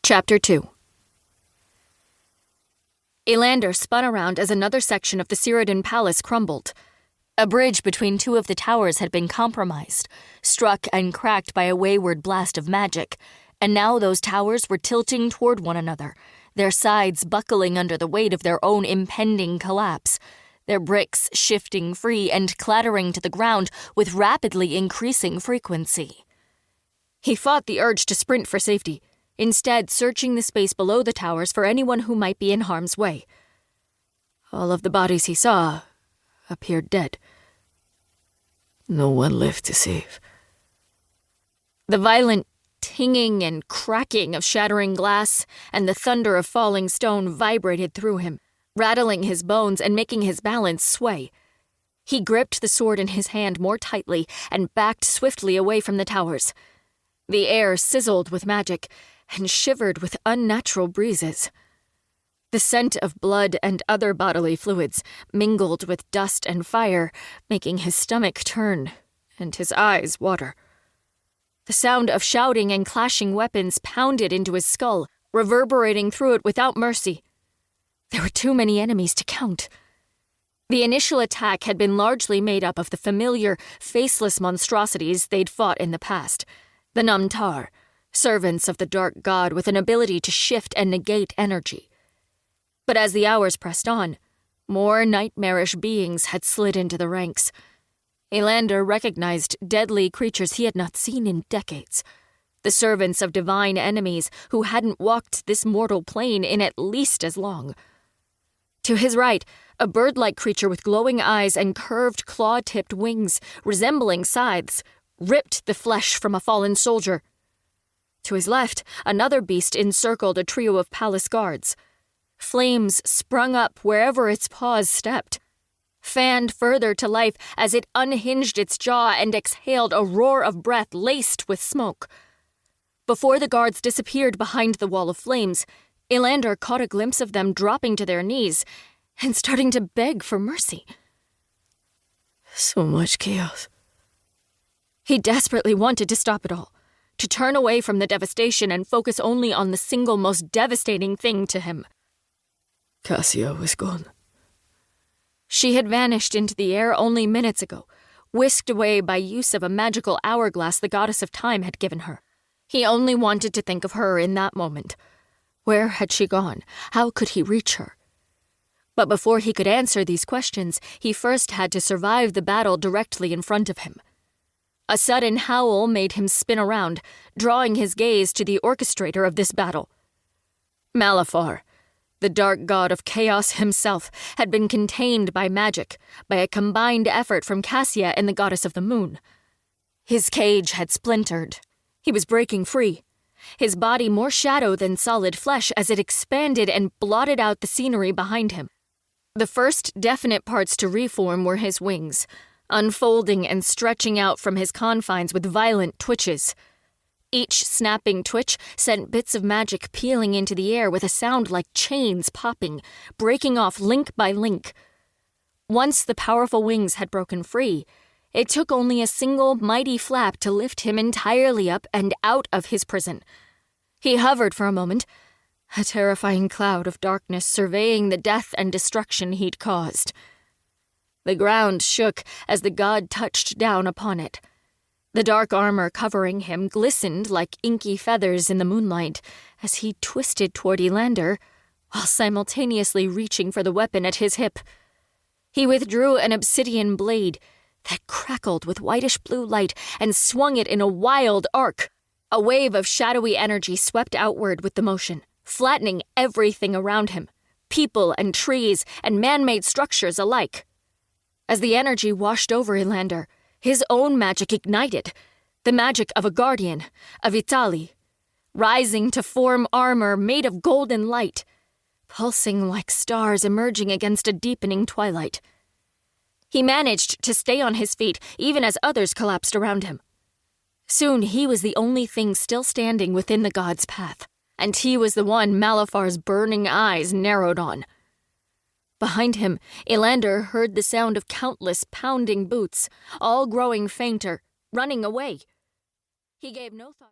Chapter 2. Elander spun around as another section of the Cyrodian palace crumbled. A bridge between two of the towers had been compromised, struck and cracked by a wayward blast of magic, and now those towers were tilting toward one another, their sides buckling under the weight of their own impending collapse, their bricks shifting free and clattering to the ground with rapidly increasing frequency. He fought the urge to sprint for safety, instead searching the space below the towers for anyone who might be in harm's way. All of the bodies he saw appeared dead. No one left to save. The violent tinging and cracking of shattering glass and the thunder of falling stone vibrated through him, rattling his bones and making his balance sway. He gripped the sword in his hand more tightly and backed swiftly away from the towers. The air sizzled with magic and shivered with unnatural breezes. The scent of blood and other bodily fluids mingled with dust and fire, making his stomach turn and his eyes water. The sound of shouting and clashing weapons pounded into his skull, reverberating through it without mercy. There were too many enemies to count. The initial attack had been largely made up of the familiar, faceless monstrosities they'd fought in the past, the Namtar, servants of the dark god with an ability to shift and negate energy. But as the hours pressed on, more nightmarish beings had slid into the ranks. Elander recognized deadly creatures he had not seen in decades, the servants of divine enemies who hadn't walked this mortal plane in at least as long. To his right, a bird-like creature with glowing eyes and curved claw-tipped wings, resembling scythes, ripped the flesh from a fallen soldier. To his left, another beast encircled a trio of palace guards. Flames sprung up wherever its paws stepped, fanned further to life as it unhinged its jaw and exhaled a roar of breath laced with smoke. Before the guards disappeared behind the wall of flames, Elander caught a glimpse of them dropping to their knees and starting to beg for mercy. So much chaos. He desperately wanted to stop it all, to turn away from the devastation and focus only on the single most devastating thing to him. Cassia was gone. She had vanished into the air only minutes ago, whisked away by use of a magical hourglass the goddess of time had given her. He only wanted to think of her in that moment. Where had she gone? How could he reach her? But before he could answer these questions, he first had to survive the battle directly in front of him. A sudden howl made him spin around, drawing his gaze to the orchestrator of this battle. Malafar, the dark god of chaos himself, had been contained by magic, by a combined effort from Cassia and the goddess of the moon. His cage had splintered. He was breaking free, his body more shadow than solid flesh as it expanded and blotted out the scenery behind him. The first definite parts to reform were his wings, unfolding and stretching out from his confines with violent twitches. Each snapping twitch sent bits of magic peeling into the air with a sound like chains popping, breaking off link by link. Once the powerful wings had broken free, it took only a single mighty flap to lift him entirely up and out of his prison. He hovered for a moment, a terrifying cloud of darkness surveying the death and destruction he'd caused. The ground shook as the god touched down upon it. The dark armor covering him glistened like inky feathers in the moonlight as he twisted toward Elander, while simultaneously reaching for the weapon at his hip. He withdrew an obsidian blade that crackled with whitish blue light and swung it in a wild arc. A wave of shadowy energy swept outward with the motion, flattening everything around him, people and trees and man-made structures alike. As the energy washed over Elander, his own magic ignited, the magic of a guardian, a Vitali, rising to form armor made of golden light, pulsing like stars emerging against a deepening twilight. He managed to stay on his feet even as others collapsed around him. Soon he was the only thing still standing within the god's path, and he was the one Malafar's burning eyes narrowed on. Behind him, Elander heard the sound of countless pounding boots, all growing fainter, running away. He gave no thought.